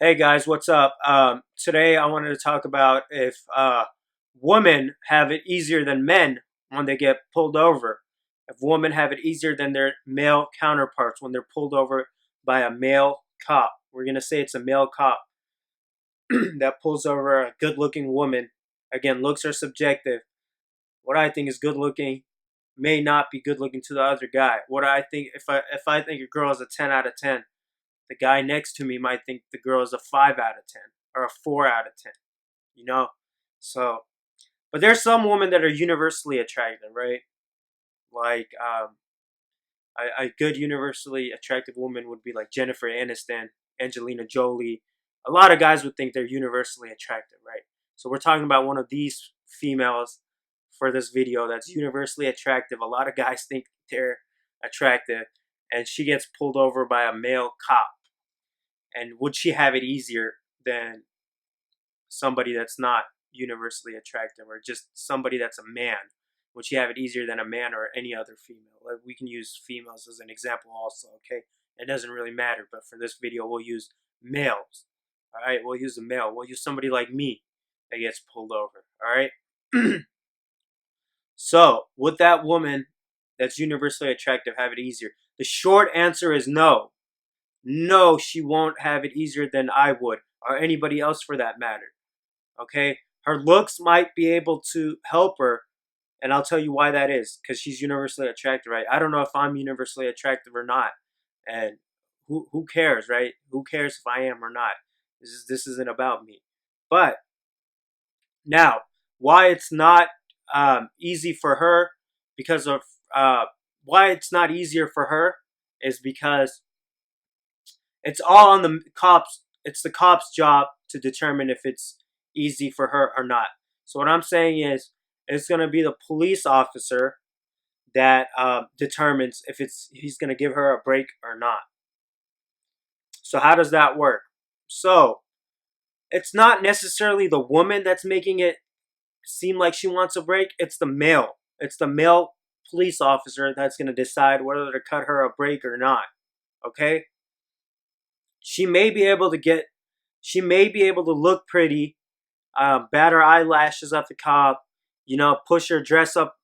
Hey guys, what's up? Today I wanted to talk about if women have it easier than men when they get pulled over. If women have it easier than their male counterparts when they're pulled over by a male cop. We're going to say it's a male cop that pulls over a good looking woman. Again, looks are subjective. What I think is good looking may not be good looking to the other guy. What I think, if I think a girl is a 10 out of 10, the guy next to me might think the girl is a 5 out of 10 or a 4 out of 10, you know? So, but there's some women that are universally attractive, right? Like, a good universally attractive woman would be like Jennifer Aniston, Angelina Jolie. A lot of guys would think they're universally attractive, right? So we're talking about one of these females for this video that's universally attractive. A lot of guys think they're attractive, and she gets pulled over by a male cop. And would she have it easier than somebody that's not universally attractive or just somebody that's a man? Would she have it easier than a man or any other female? Like, we can use females as an example also, okay? It doesn't really matter, but for this video, we'll use males. All right, we'll use a male. We'll use somebody like me that gets pulled over. All right. So, would that woman that's universally attractive have it easier? The short answer is no. No, she won't have it easier than I would, or anybody else for that matter. Okay? Her looks might be able to help her, and I'll tell you why that is. Because she's universally attractive, right? I don't know if I'm universally attractive or not. And who cares, right? Who cares if I am or not? This isn't about me. But now, why it's not easy for her, because of why it's not easier for her is because it's all on the cops. It's the cops' job to determine if it's easy for her or not. So what I'm saying is, it's going to be the police officer that determines if he's going to give her a break or not. So how does that work? So it's not necessarily the woman that's making it seem like she wants a break. It's the male. It's the male police officer that's going to decide whether to cut her a break or not. Okay? She may be able to get, she may be able to look pretty, bat her eyelashes at the cop, push her dress up,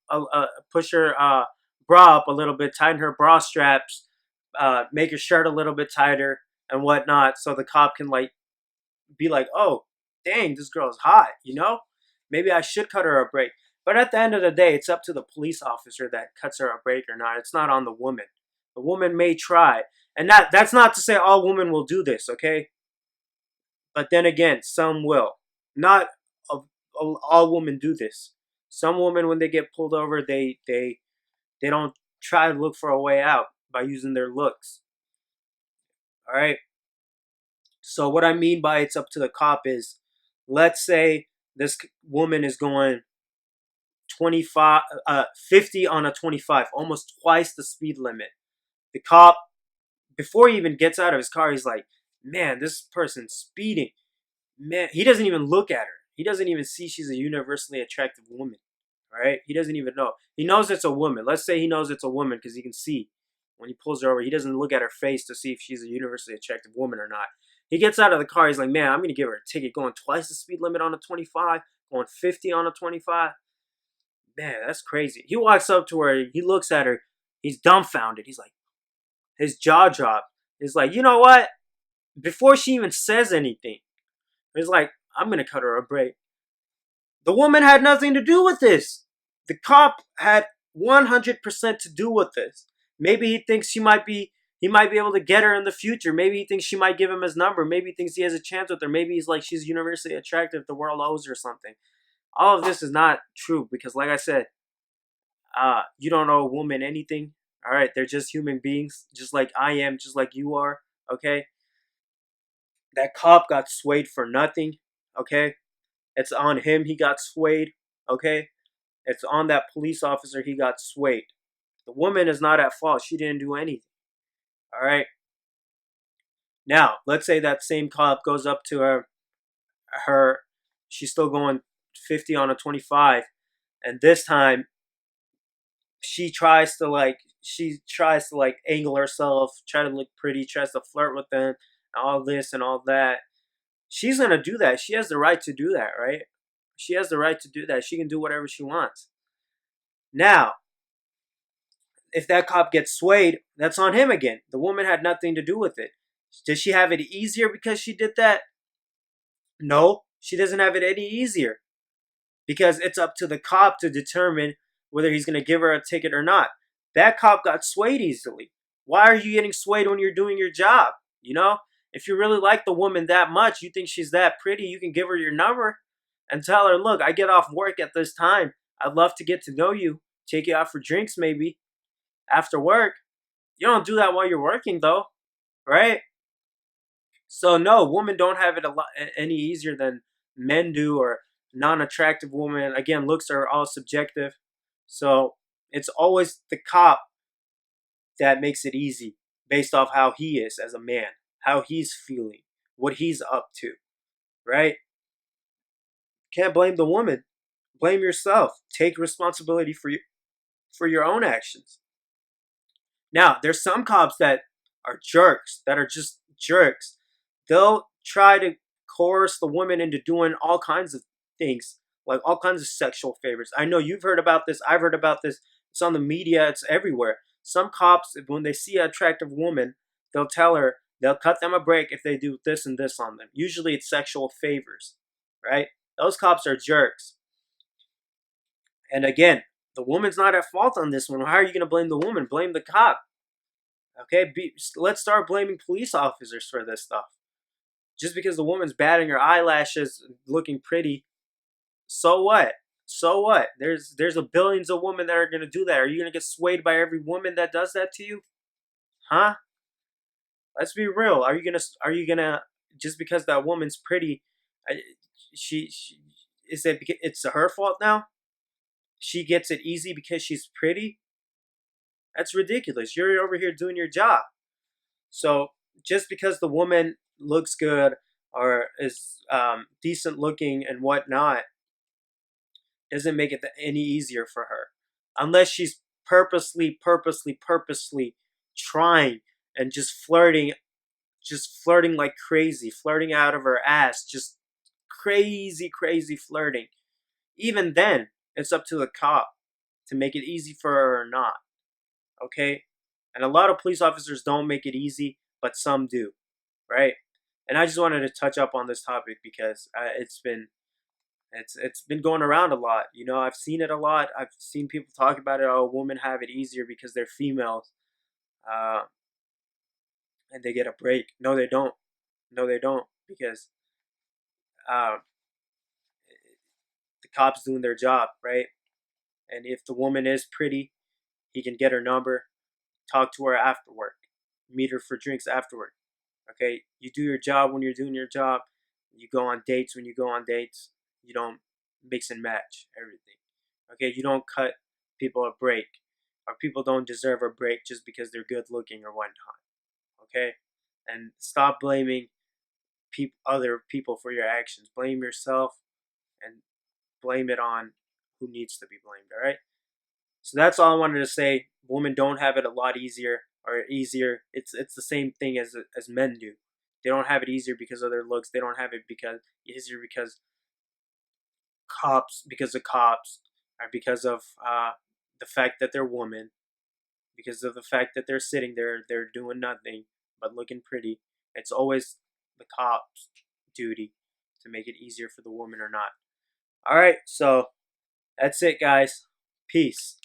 push her bra up a little bit, tighten her bra straps, make her shirt a little bit tighter and whatnot, so the cop can be like, oh, dang, this girl's hot. Maybe I should cut her a break. But at the end of the day, it's up to the police officer that cuts her a break or not. It's not on the woman. The woman may try. And that's not to say all women will do this, okay? But then again, some will. Not all women do this. Some women, when they get pulled over, they don't try to look for a way out by using their looks. All right. So what I mean by it's up to the cop is, let's say this woman is going 50 on a 25, almost twice the speed limit. The cop, before he even gets out of his car, he's like, man, this person's speeding. Man, he doesn't even look at her. He doesn't even see she's a universally attractive woman. All right? He doesn't even know. He knows it's a woman. Let's say he knows it's a woman because he can see when he pulls her over. He doesn't look at her face to see if she's a universally attractive woman or not. He gets out of the car. He's like, man, I'm going to give her a ticket going twice the speed limit on a 25, going 50 on a 25. Man, that's crazy. He walks up to her. He looks at her. He's dumbfounded. He's like, his jaw dropped. He's like, you know what? Before she even says anything, he's like, I'm going to cut her a break. The woman had nothing to do with this. The cop had 100% to do with this. Maybe he thinks he might be able to get her in the future. Maybe he thinks she might give him his number. Maybe he thinks he has a chance with her. Maybe he's like, she's universally attractive. The world owes her something. All of this is not true because, like I said, you don't owe a woman anything. All right, they're just human beings, just like I am, just like you are. Okay, that cop got swayed for nothing. Okay, it's on him. He got swayed. Okay, it's on that police officer. He got swayed. The woman is not at fault. She didn't do anything. All right. Now, let's say that same cop goes up to her. She's still going 50 on a 25, and this time she tries to angle herself, try to look pretty, tries to flirt with them, all this and all that. she's going to do that. She has the right to do that, right? She has the right to do that. She can do whatever she wants. Now, if that cop gets swayed, that's on him again. The woman had nothing to do with it. Does she have it easier because she did that? No, she doesn't have it any easier because it's up to the cop to determine whether he's going to give her a ticket or not. That cop got swayed easily. Why are you getting swayed when you're doing your job? You know, if you really like the woman that much, you think she's that pretty, you can give her your number and tell her, look, I get off work at this time. I'd love to get to know you, take you out for drinks maybe after work. You don't do that while you're working though, right? So no, women don't have it a lot any easier than men do, or non-attractive women. Again, looks are all subjective. So it's always the cop that makes it easy based off how he is as a man, how he's feeling, what he's up to, right? Can't blame the woman. Blame yourself. Take responsibility for your own actions. Now, there's some cops that are jerks, that are just jerks. They'll try to coerce the woman into doing all kinds of things, like all kinds of sexual favors. I know you've heard about this. I've heard about this. It's on the media. It's everywhere. Some cops, when they see an attractive woman, they'll tell her, they'll cut them a break if they do this and this on them. Usually it's sexual favors, right? Those cops are jerks. And again, the woman's not at fault on this one. How are you going to blame the woman? Blame the cop. Okay, let's start blaming police officers for this stuff. Just because the woman's batting her eyelashes, looking pretty, so what? So what? There's a billions of women that are going to do that. Are you going to get swayed by every woman that does that to you? Huh? Let's be real. Are you gonna just because that woman's pretty, she is it? It's her fault now. She gets it easy because she's pretty. That's ridiculous. You're over here doing your job. So just because the woman looks good or is decent looking and whatnot doesn't make it any easier for her, unless she's purposely trying and just flirting like crazy, flirting out of her ass, just crazy flirting. Even then, it's up to the cop to make it easy for her or not. Okay? And a lot of police officers don't make it easy, but some do, right? And I just wanted to touch up on this topic because it's been going around a lot. You know, I've seen it a lot. I've seen people talk about it. Oh, women have it easier because they're females, uh, and they get a break. No, they don't. No, they don't, because uh, the cops doing their job, right? And if the woman is pretty, he can get her number, talk to her after work, meet her for drinks afterward. Okay, you do your job when you're doing your job. You go on dates when you go on dates. You don't mix and match everything. Okay, you don't cut people a break, or people don't deserve a break just because they're good looking or whatnot. Okay, and stop blaming other people for your actions. Blame yourself and blame it on who needs to be blamed. All right. So that's all I wanted to say. Women don't have it a lot easier or easier. It's the same thing as men do. They don't have it easier because of their looks. They don't have it because easier because of cops, or because of the fact that they're women, because of the fact that they're sitting there, they're doing nothing but looking pretty. It's always the cop's duty to make it easier for the woman or not. All right, so that's it, guys. Peace.